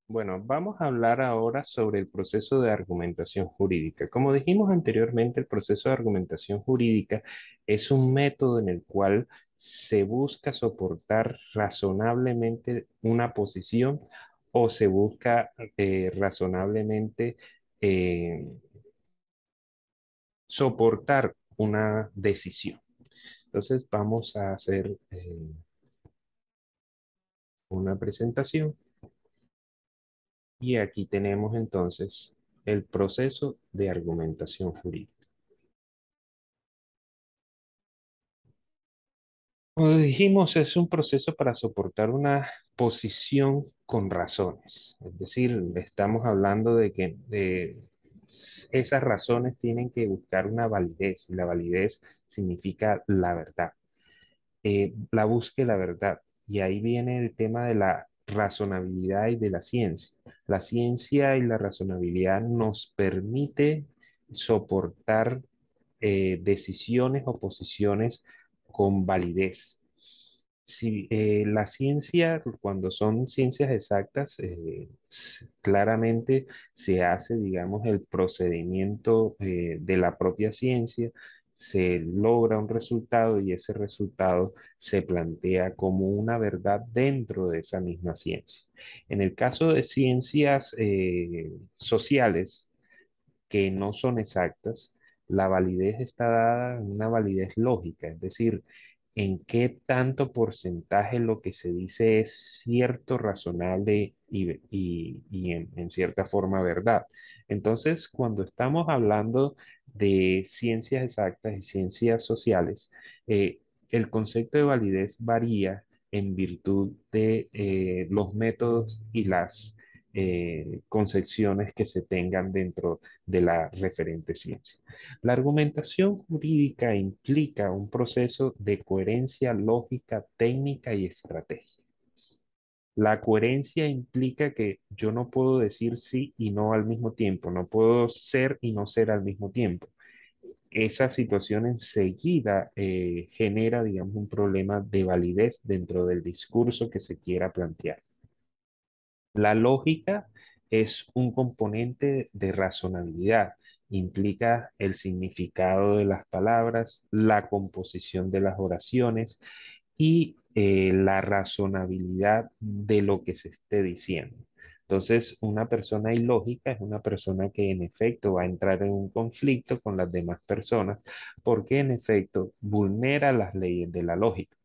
Bueno, vamos a hablar ahora sobre el proceso de argumentación jurídica. Como dijimos anteriormente, el proceso de argumentación jurídica es un método en el cual se busca soportar razonablemente una posición o se busca razonablemente eh, soportar una decisión. Entonces, vamos a hacer una presentación. Y aquí tenemos entonces el proceso de argumentación jurídica. Como dijimos, es un proceso para soportar una posición con razones. Es decir, estamos hablando de que esas razones tienen que buscar una validez y la validez significa la verdad. La búsqueda de la verdad. Y ahí viene el tema de la razonabilidad y de la ciencia. La ciencia y la razonabilidad nos permite soportar decisiones o posiciones con validez. Si la ciencia, cuando son ciencias exactas, claramente se hace, digamos, el procedimiento de la propia ciencia, se logra un resultado y ese resultado se plantea como una verdad dentro de esa misma ciencia. En el caso de ciencias sociales, que no son exactas, la validez está dada en una validez lógica, es decir, en qué tanto porcentaje lo que se dice es cierto, razonable y en cierta forma verdad. Entonces, cuando estamos hablando de ciencias exactas y ciencias sociales, el concepto de validez varía en virtud de los métodos y las concepciones que se tengan dentro de la referente ciencia. La argumentación jurídica implica un proceso de coherencia lógica, técnica y estrategia. La coherencia implica que yo no puedo decir sí y no al mismo tiempo, no puedo ser y no ser al mismo tiempo. Esa situación enseguida genera, digamos, un problema de validez dentro del discurso que se quiera plantear. La lógica es un componente de razonabilidad. Implica el significado de las palabras, la composición de las oraciones y la razonabilidad de lo que se esté diciendo. Entonces, una persona ilógica es una persona que en efecto va a entrar en un conflicto con las demás personas porque en efecto vulnera las leyes de la lógica.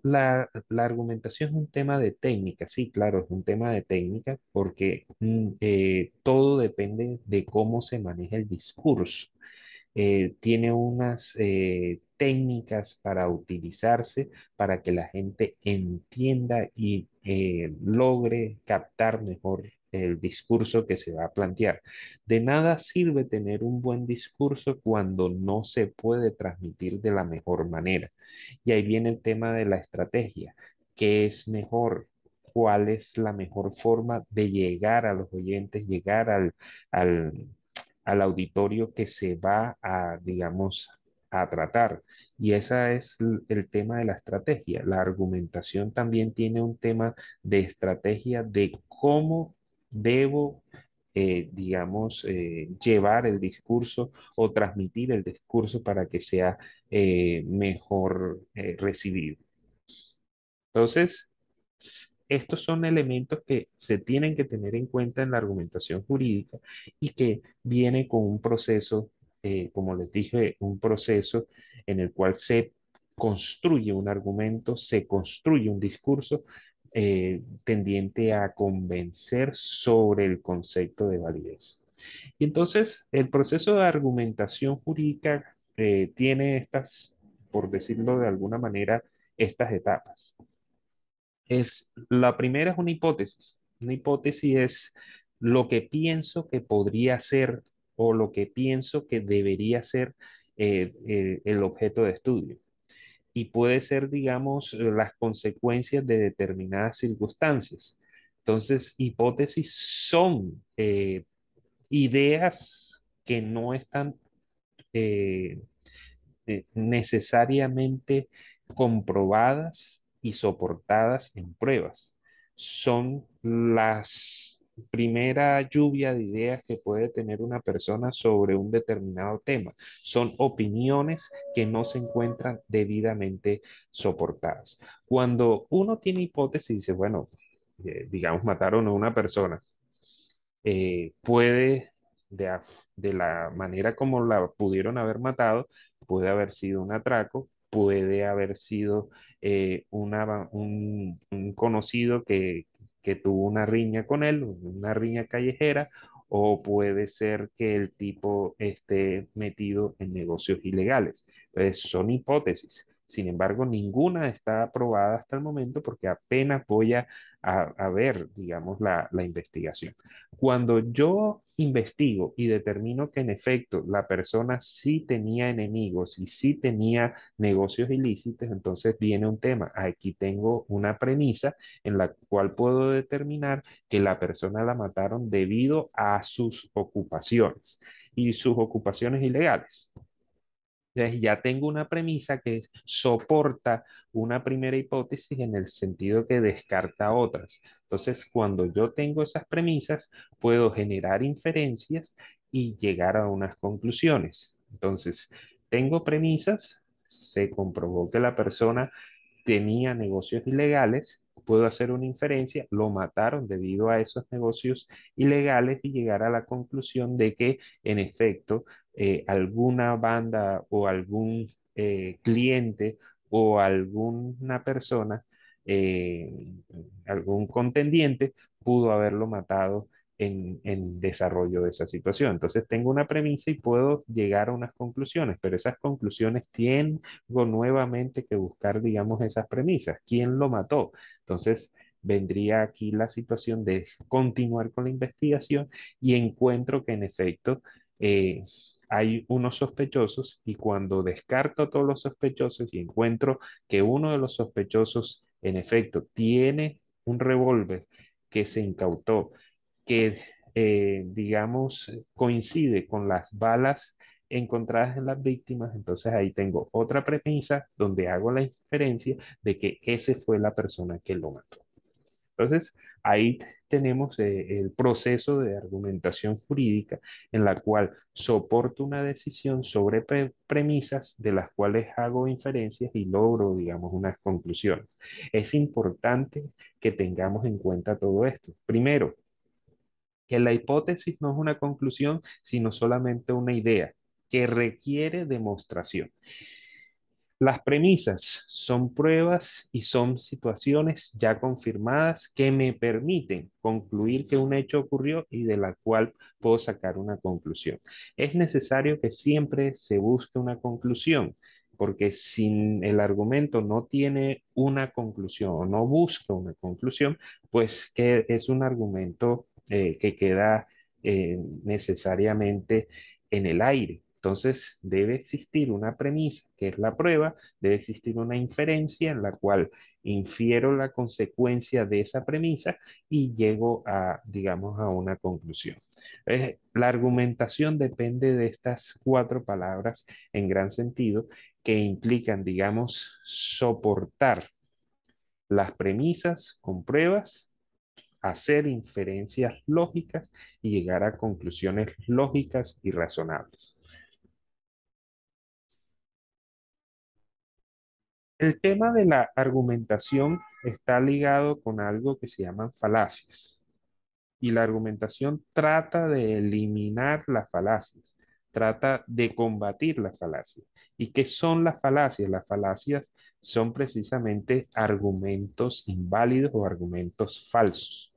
La argumentación es un tema de técnica, sí, claro, es un tema de técnica porque todo depende de cómo se maneja el discurso. Tiene unas técnicas para utilizarse para que la gente entienda y logre captar mejor el discurso que se va a plantear. De nada sirve tener un buen discurso cuando no se puede transmitir de la mejor manera. Y ahí viene el tema de la estrategia. ¿Qué es mejor? ¿Cuál es la mejor forma de llegar a los oyentes, llegar al, al auditorio que se va a, digamos, a tratar? Y ese es el tema de la estrategia. La argumentación también tiene un tema de estrategia de cómo debo, digamos, llevar el discurso o transmitir el discurso para que sea mejor recibido. Entonces, estos son elementos que se tienen que tener en cuenta en la argumentación jurídica y que viene con un proceso, como les dije, un proceso en el cual se construye un argumento, se construye un discurso tendiente a convencer sobre el concepto de validez. Y entonces, el proceso de argumentación jurídica tiene estas, por decirlo de alguna manera, estas etapas. La primera es una hipótesis. Una hipótesis es lo que pienso que podría ser o lo que pienso que debería ser el objeto de estudio. Y puede ser, digamos, las consecuencias de determinadas circunstancias. Entonces, hipótesis son ideas que no están eh, necesariamente comprobadas y soportadas en pruebas. son las primera lluvia de ideas que puede tener una persona sobre un determinado tema. Son opiniones que no se encuentran debidamente soportadas. Cuando uno tiene hipótesis, dice, bueno, digamos, mataron a una persona, puede, de la manera como la pudieron haber matado, puede haber sido un atraco, puede haber sido un conocido que tuvo una riña con él, una riña callejera, o puede ser que el tipo esté metido en negocios ilegales. Entonces, son hipótesis. Sin embargo, ninguna está aprobada hasta el momento porque apenas voy a ver, digamos, la investigación. Cuando yo investigo y determino que en efecto la persona sí tenía enemigos y sí tenía negocios ilícitos, entonces viene un tema. Aquí tengo una premisa en la cual puedo determinar que la persona la mataron debido a sus ocupaciones y sus ocupaciones ilegales. Entonces ya tengo una premisa que soporta una primera hipótesis en el sentido que descarta otras. Entonces, cuando yo tengo esas premisas, puedo generar inferencias y llegar a unas conclusiones. Entonces, tengo premisas, se comprobó que la persona tenía negocios ilegales, puedo hacer una inferencia, lo mataron debido a esos negocios ilegales y llegar a la conclusión de que, en efecto, alguna banda o algún cliente o alguna persona, eh, algún contendiente, pudo haberlo matado en desarrollo de esa situación. Entonces tengo una premisa y puedo llegar a unas conclusiones, pero esas conclusiones tienen nuevamente que buscar, digamos, esas premisas. ¿Quién lo mató? Entonces, vendría aquí la situación de continuar con la investigación y encuentro que en efecto eh, hay unos sospechosos y cuando descarto a todos los sospechosos y encuentro que uno de los sospechosos en efecto tiene un revólver que se incautó, que digamos coincide con las balas encontradas en las víctimas, entonces ahí tengo otra premisa donde hago la inferencia de que ese fue la persona que lo mató. Entonces, ahí tenemos el proceso de argumentación jurídica en la cual soporto una decisión sobre premisas de las cuales hago inferencias y logro, digamos, unas conclusiones. Es importante que tengamos en cuenta todo esto. Primero, que la hipótesis no es una conclusión, sino solamente una idea que requiere demostración. Las premisas son pruebas y son situaciones ya confirmadas que me permiten concluir que un hecho ocurrió y de la cual puedo sacar una conclusión. Es necesario que siempre se busque una conclusión, porque si el argumento no tiene una conclusión o no busca una conclusión, pues que es un argumento que queda necesariamente en el aire. Entonces, debe existir una premisa, que es la prueba, debe existir una inferencia en la cual infiero la consecuencia de esa premisa y llego a, digamos, a una conclusión. La argumentación depende de estas cuatro palabras en gran sentido que implican, digamos, soportar las premisas con pruebas, hacer inferencias lógicas y llegar a conclusiones lógicas y razonables. El tema de la argumentación está ligado con algo que se llaman falacias. Y la argumentación trata de eliminar las falacias, trata de combatir las falacias. ¿Y qué son las falacias? Las falacias son precisamente argumentos inválidos o argumentos falsos.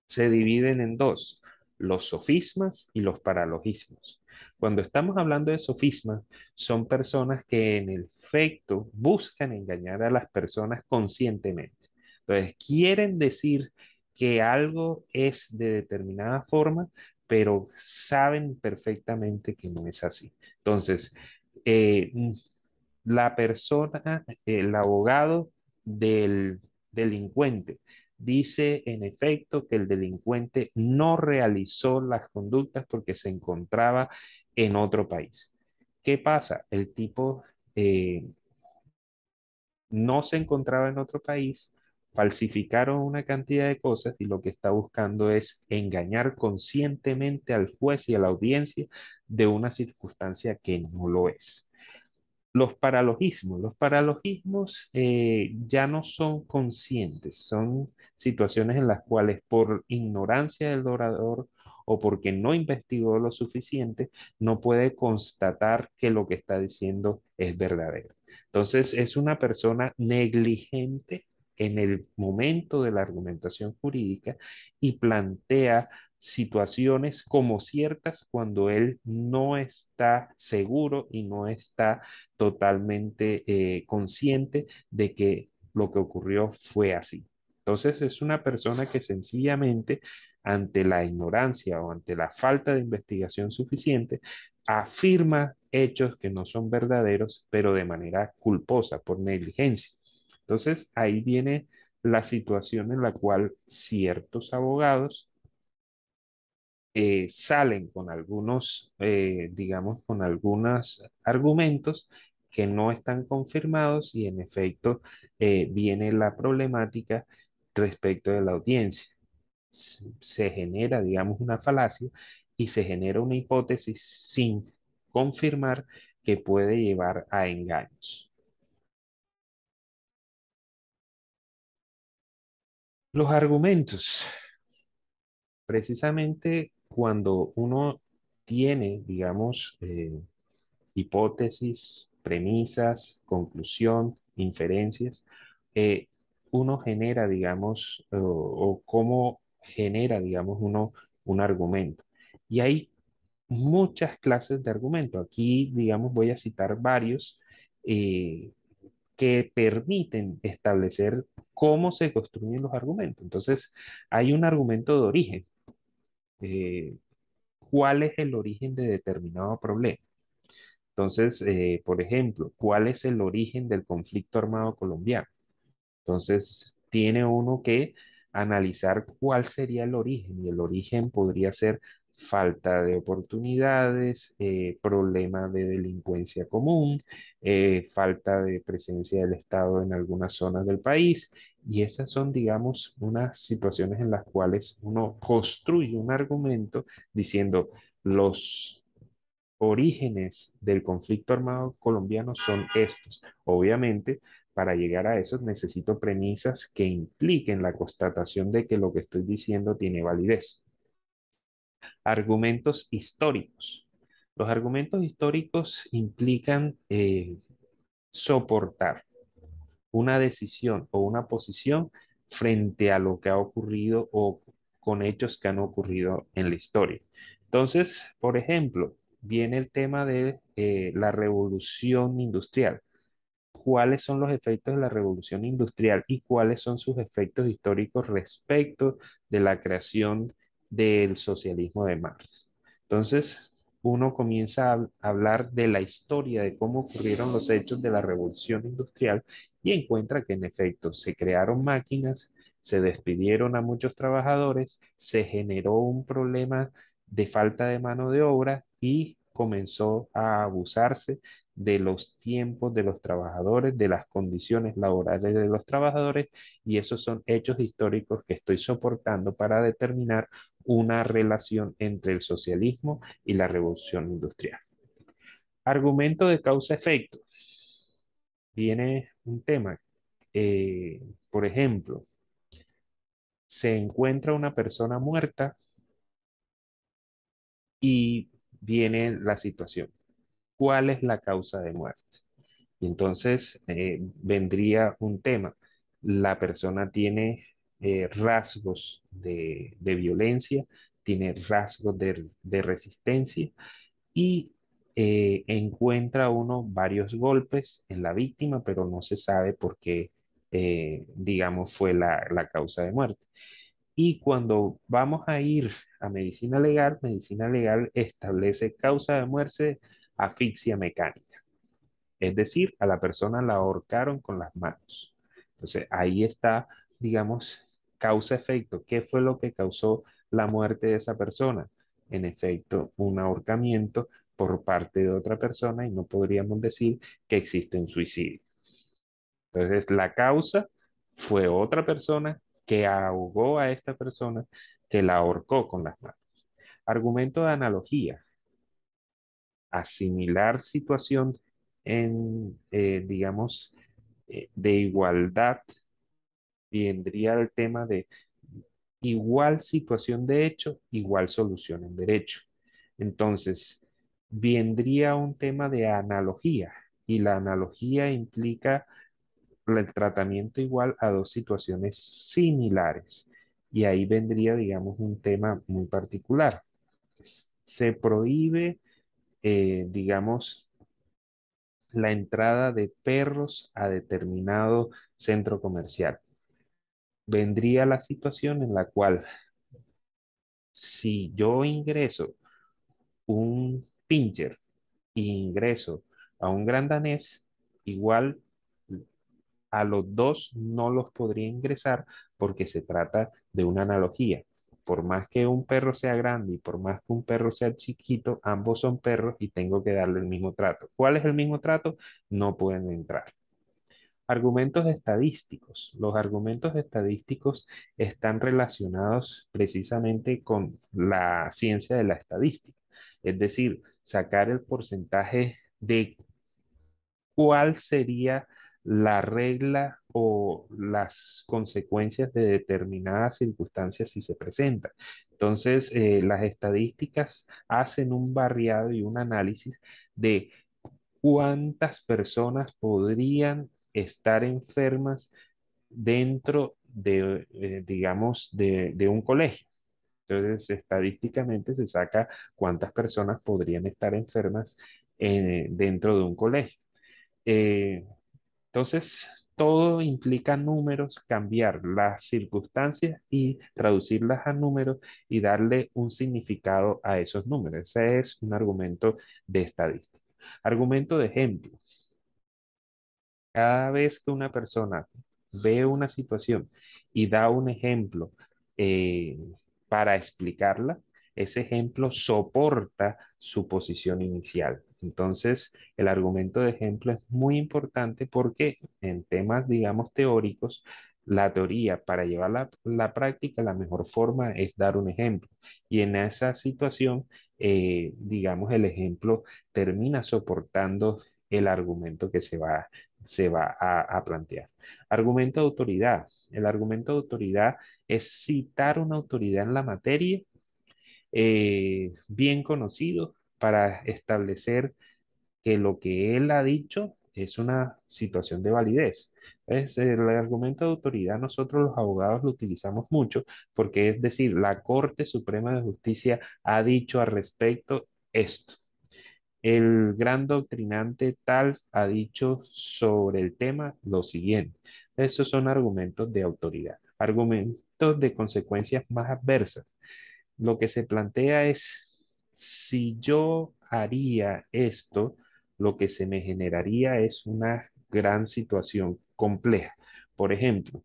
Se dividen en dos, los sofismas y los paralogismos. Cuando estamos hablando de sofismas, son personas que en efecto buscan engañar a las personas conscientemente. Entonces, quieren decir que algo es de determinada forma, pero saben perfectamente que no es así. Entonces, eh, la persona, el abogado del delincuente, dice en efecto que el delincuente no realizó las conductas porque se encontraba en otro país. ¿Qué pasa? El tipo no se encontraba en otro país, falsificaron una cantidad de cosas y lo que está buscando es engañar conscientemente al juez y a la audiencia de una circunstancia que no lo es. Los paralogismos ya no son conscientes, son situaciones en las cuales por ignorancia del orador o porque no investigó lo suficiente, no puede constatar que lo que está diciendo es verdadero. Entonces, es una persona negligente en el momento de la argumentación jurídica y plantea situaciones como ciertas cuando él no está seguro y no está totalmente consciente de que lo que ocurrió fue así. Entonces es una persona que sencillamente ante la ignorancia o ante la falta de investigación suficiente afirma hechos que no son verdaderos, pero de manera culposa, por negligencia. Entonces ahí viene la situación en la cual ciertos abogados salen con algunos, digamos, con algunos argumentos que no están confirmados y en efecto viene la problemática respecto de la audiencia. Se genera, digamos, una falacia y se genera una hipótesis sin confirmar que puede llevar a engaños. Los argumentos, precisamente cuando uno tiene, digamos, hipótesis, premisas, conclusión, inferencias, eh, uno genera, digamos, o cómo genera, digamos, uno un argumento. Y hay muchas clases de argumento. Aquí, digamos, voy a citar varios eh, que permiten establecer cómo se construyen los argumentos. Entonces, hay un argumento de origen. Eh, ¿Cuál es el origen de determinado problema? Entonces, por ejemplo, ¿cuál es el origen del conflicto armado colombiano? Entonces, tiene uno que analizar cuál sería el origen y el origen podría ser falta de oportunidades, problema de delincuencia común, falta de presencia del Estado en algunas zonas del país y esas son, digamos, unas situaciones en las cuales uno construye un argumento diciendo los orígenes del conflicto armado colombiano son estos. Obviamente, para llegar a eso necesito premisas que impliquen la constatación de que lo que estoy diciendo tiene validez. Argumentos históricos. Los argumentos históricos implican soportar una decisión o una posición frente a lo que ha ocurrido o con hechos que han ocurrido en la historia. Entonces, por ejemplo, viene el tema de la revolución industrial. ¿Cuáles son los efectos de la revolución industrial y cuáles son sus efectos históricos respecto de la creación del socialismo de Marx? Entonces, uno comienza a hablar de la historia, de cómo ocurrieron los hechos de la revolución industrial y encuentra que en efecto se crearon máquinas, se despidieron a muchos trabajadores, se generó un problema de falta de mano de obra y comenzó a abusarse de los tiempos de los trabajadores, de las condiciones laborales de los trabajadores, y esos son hechos históricos que estoy soportando para determinar una relación entre el socialismo y la revolución industrial. Argumento de causa-efecto. Viene un tema. Por ejemplo, se encuentra una persona muerta y viene la situación. ¿Cuál es la causa de muerte? Y entonces vendría un tema. La persona tiene rasgos de violencia, tiene rasgos de resistencia y encuentra uno varios golpes en la víctima, pero no se sabe por qué, digamos, fue la causa de muerte. Y cuando vamos a ir a medicina legal establece causa de muerte, asfixia mecánica. Es decir, a la persona la ahorcaron con las manos. Entonces, ahí está, digamos, causa-efecto. ¿Qué fue lo que causó la muerte de esa persona? En efecto, un ahorcamiento por parte de otra persona y no podríamos decir que existe un suicidio. Entonces, la causa Fue otra persona que ahogó a esta persona, que la ahorcó con las manos. Argumento de analogía, asimilar situación en, digamos, de igualdad, vendría el tema de igual situación de hecho, igual solución en derecho. Entonces, vendría un tema de analogía y la analogía implica el tratamiento igual a dos situaciones similares. Y ahí vendría, digamos, un tema muy particular. Se prohíbe, digamos, la entrada de perros a determinado centro comercial. Vendría la situación en la cual si yo ingreso un pincher e ingreso a un gran danés, igual a los dos no los podría ingresar porque se trata de una analogía. Por más que un perro sea grande y por más que un perro sea chiquito, ambos son perros y tengo que darle el mismo trato. ¿Cuál es el mismo trato? No pueden entrar. Argumentos estadísticos. Los argumentos estadísticos están relacionados precisamente con la ciencia de la estadística, es decir, sacar el porcentaje de cuál sería la regla o las consecuencias de determinadas circunstancias si se presentan. Entonces, las estadísticas hacen un barriado y un análisis de cuántas personas podrían estar enfermas dentro de, digamos, de un colegio. Entonces, estadísticamente se saca cuántas personas podrían estar enfermas dentro de un colegio. Eh, entonces, todo implica números, cambiar las circunstancias y traducirlas a números y darle un significado a esos números. Ese es un argumento de estadística. Argumento de ejemplo. Cada vez que una persona ve una situación y da un ejemplo eh, para explicarla, ese ejemplo soporta su posición inicial. Entonces, el argumento de ejemplo es muy importante porque en temas, digamos, teóricos, la teoría para llevarla a la práctica, la mejor forma es dar un ejemplo. Y en esa situación, digamos, el ejemplo termina soportando el argumento que se va a plantear. Argumento de autoridad. El argumento de autoridad es citar una autoridad en la materia bien conocido para establecer que lo que él ha dicho es una situación de validez. El argumento de autoridad nosotros los abogados lo utilizamos mucho porque es decir, la Corte Suprema de Justicia ha dicho al respecto esto. El gran doctrinante tal ha dicho sobre el tema lo siguiente. Esos son argumentos de autoridad, argumentos de consecuencias más adversas. Lo que se plantea es, si yo haría esto, lo que se me generaría es una gran situación compleja. Por ejemplo,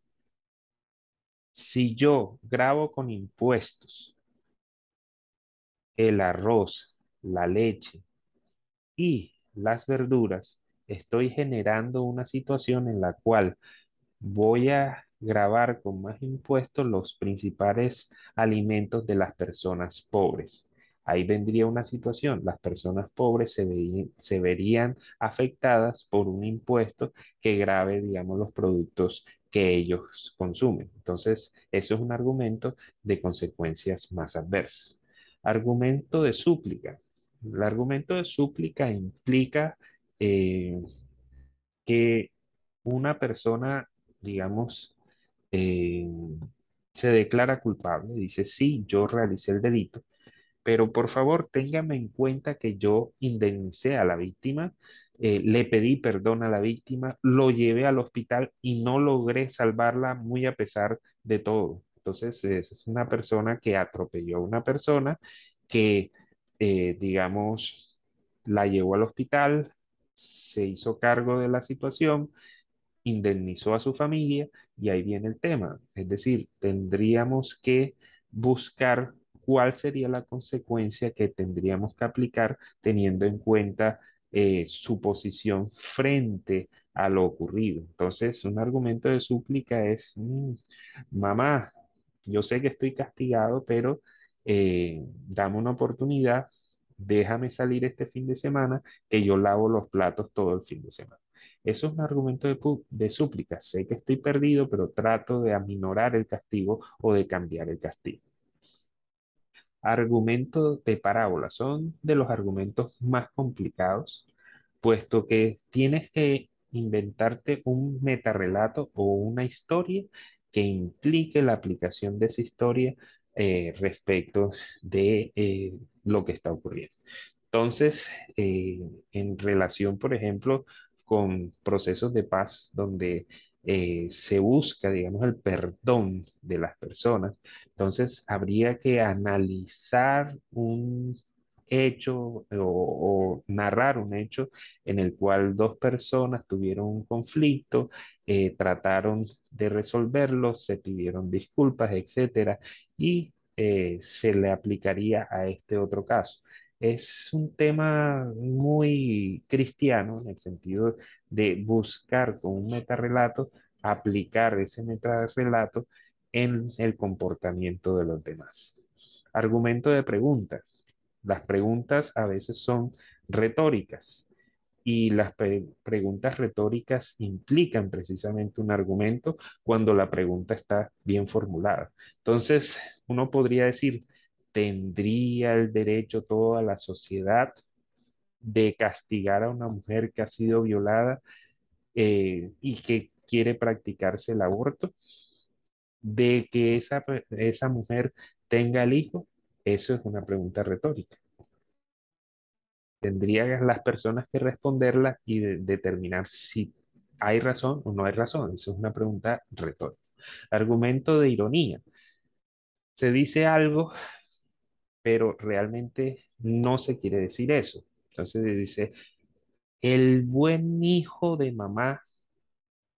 si yo grabo con impuestos el arroz, la leche, y las verduras, estoy generando una situación en la cual voy a grabar con más impuestos los principales alimentos de las personas pobres. Ahí vendría una situación, las personas pobres se verían afectadas por un impuesto que grave, digamos, los productos que ellos consumen. Entonces, eso es un argumento de consecuencias más adversas. Argumento de súplica. El argumento de súplica implica eh, que una persona, digamos, eh, se declara culpable, dice, sí, yo realicé el delito, pero por favor téngame en cuenta que yo indemnicé a la víctima, le pedí perdón a la víctima, lo llevé al hospital y no logré salvarla muy a pesar de todo. Entonces, es una persona que atropelló a una persona que, digamos, la llevó al hospital, se hizo cargo de la situación, indemnizó a su familia y ahí viene el tema. Es decir, tendríamos que buscar cuál sería la consecuencia que tendríamos que aplicar teniendo en cuenta su posición frente a lo ocurrido. Entonces, un argumento de súplica es, mamá, yo sé que estoy castigado, pero dame una oportunidad, déjame salir este fin de semana, que yo lavo los platos todo el fin de semana. Eso es un argumento de súplica. Sé que estoy perdido, pero trato de aminorar el castigo o de cambiar el castigo. Argumentos de parábola son de los argumentos más complicados, puesto que tienes que inventarte un metarrelato o una historia que implique la aplicación de esa historia respecto de lo que está ocurriendo. Entonces, eh, en relación, por ejemplo, con procesos de paz donde se busca, digamos, el perdón de las personas, entonces habría que analizar un hecho o narrar un hecho en el cual dos personas tuvieron un conflicto, trataron de resolverlo, se pidieron disculpas, etcétera, y se le aplicaría a este otro caso. Es un tema muy cristiano en el sentido de buscar con un metarrelato, aplicar ese metarrelato en el comportamiento de los demás. Argumento de pregunta. Las preguntas a veces son retóricas y las preguntas retóricas implican precisamente un argumento cuando la pregunta está bien formulada. Entonces, uno podría decir, ¿tendría el derecho toda la sociedad de castigar a una mujer que ha sido violada y que quiere practicarse el aborto? ¿De que esa mujer tenga el hijo? Eso es una pregunta retórica. Tendrían las personas que responderla y determinar si hay razón o no hay razón. Eso es una pregunta retórica. Argumento de ironía. Se dice algo, pero realmente no se quiere decir eso. Entonces se dice, el buen hijo de mamá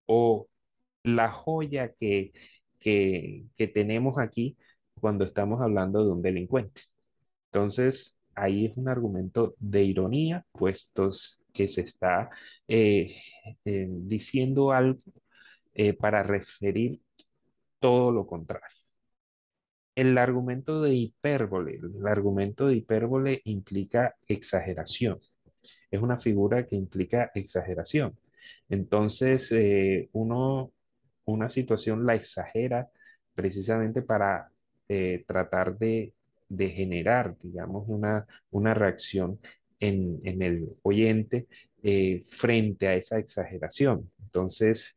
o la joya que tenemos aquí cuando estamos hablando de un delincuente. Entonces, ahí es un argumento de ironía, puesto que se está eh, diciendo algo para referir todo lo contrario. El argumento de hipérbole. El argumento de hipérbole implica exageración. Es una figura que implica exageración. Entonces, una situación la exagera precisamente para tratar de generar, digamos, una reacción en el oyente frente a esa exageración. Entonces,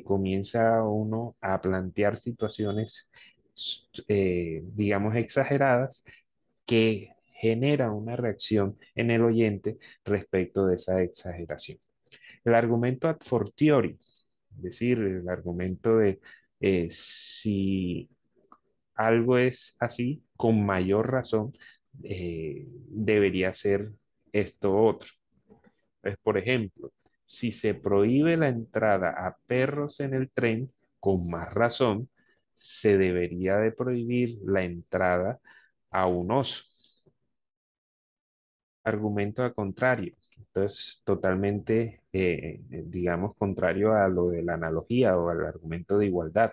comienza uno a plantear situaciones, digamos, exageradas que genera una reacción en el oyente respecto de esa exageración. El argumento ad fortiori, es decir, el argumento de si algo es así, con mayor razón, debería ser esto otro. Pues, por ejemplo, si se prohíbe la entrada a perros en el tren, con más razón, se debería de prohibir la entrada a un oso. Argumento a contrario. Esto es totalmente, digamos, contrario a lo de la analogía o al argumento de igualdad,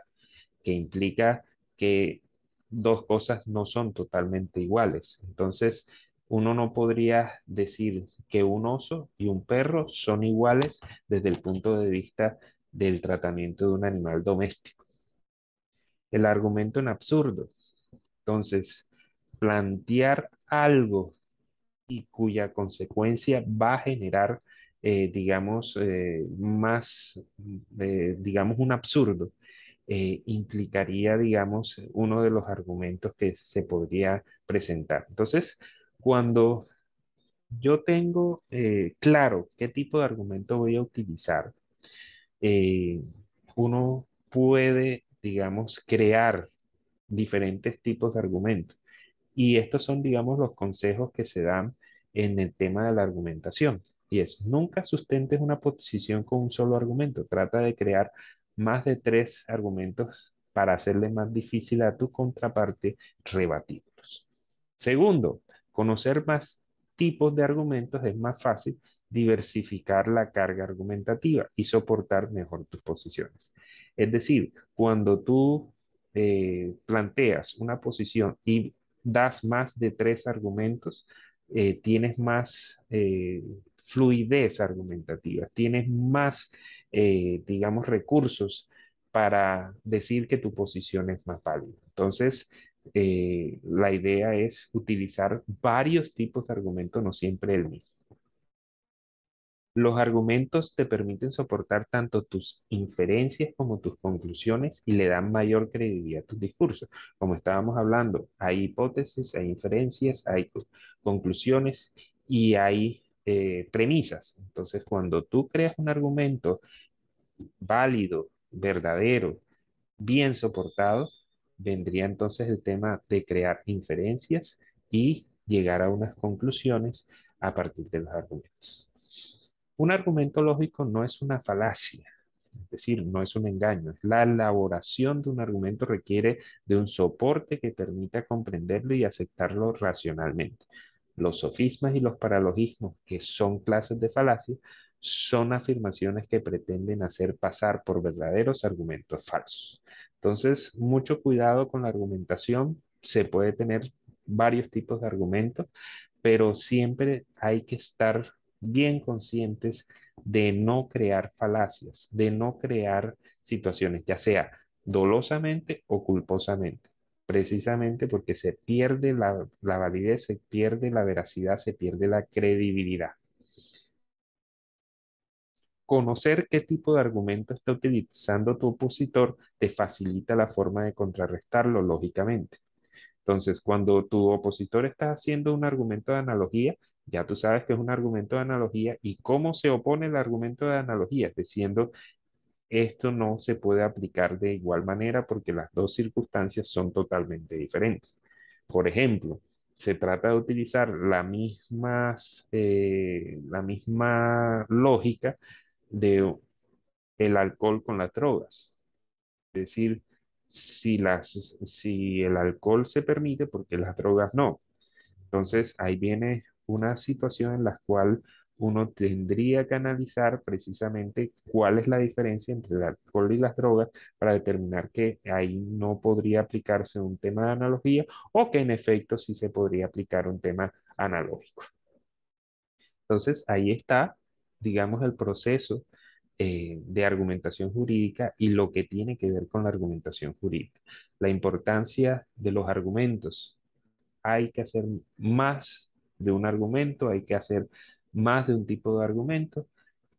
que implica que dos cosas no son totalmente iguales. Entonces, uno no podría decir que un oso y un perro son iguales desde el punto de vista del tratamiento de un animal doméstico. El argumento en absurdo. Entonces, plantear algo y cuya consecuencia va a generar, digamos, digamos, un absurdo, implicaría, digamos, uno de los argumentos que se podría presentar. Entonces, cuando yo tengo claro qué tipo de argumento voy a utilizar, eh, uno puede, digamos, crear diferentes tipos de argumentos. Y estos son, digamos, los consejos que se dan en el tema de la argumentación. Y es, nunca sustentes una posición con un solo argumento. Trata de crear más de tres argumentos para hacerle más difícil a tu contraparte rebatirlos. Segundo, conocer más tipos de argumentos es más fácil diversificar la carga argumentativa y soportar mejor tus posiciones. Es decir, cuando tú planteas una posición y das más de tres argumentos, tienes más fluidez argumentativa, tienes más, digamos, recursos para decir que tu posición es más válida. Entonces, la idea es utilizar varios tipos de argumentos, no siempre el mismo. Los argumentos te permiten soportar tanto tus inferencias como tus conclusiones y le dan mayor credibilidad a tus discursos. Como estábamos hablando, hay hipótesis, hay inferencias, hay conclusiones y hay premisas. Entonces, cuando tú creas un argumento válido, verdadero, bien soportado, vendría entonces el tema de crear inferencias y llegar a unas conclusiones a partir de los argumentos. Un argumento lógico no es una falacia, es decir, no es un engaño. La elaboración de un argumento requiere de un soporte que permita comprenderlo y aceptarlo racionalmente. Los sofismas y los paralogismos, que son clases de falacia, son afirmaciones que pretenden hacer pasar por verdaderos argumentos falsos. Entonces, mucho cuidado con la argumentación. Se puede tener varios tipos de argumentos, pero siempre hay que estar bien conscientes de no crear falacias, de no crear situaciones, ya sea dolosamente o culposamente, precisamente porque se pierde la validez, se pierde la veracidad, se pierde la credibilidad. Conocer qué tipo de argumento está utilizando tu opositor te facilita la forma de contrarrestarlo lógicamente. Entonces, cuando tu opositor está haciendo un argumento de analogía, ya tú sabes que es un argumento de analogía y cómo se opone el argumento de analogía, diciendo esto no se puede aplicar de igual manera porque las dos circunstancias son totalmente diferentes. Por ejemplo, se trata de utilizar la misma lógica de el alcohol con las drogas. Es decir, si el alcohol se permite, porque las drogas no. Entonces, ahí viene una situación en la cual uno tendría que analizar precisamente cuál es la diferencia entre el alcohol y las drogas para determinar que ahí no podría aplicarse un tema de analogía o que en efecto sí se podría aplicar un tema analógico. Entonces, ahí está, digamos, el proceso de argumentación jurídica y lo que tiene que ver con la argumentación jurídica. La importancia de los argumentos. Hay que hacer más de un argumento, hay que hacer más de un tipo de argumento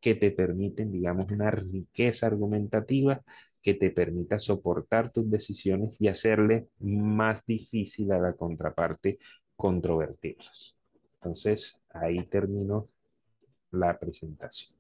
que te permiten, digamos, una riqueza argumentativa que te permita soportar tus decisiones y hacerle más difícil a la contraparte controvertirlas. Entonces, ahí termino la presentación.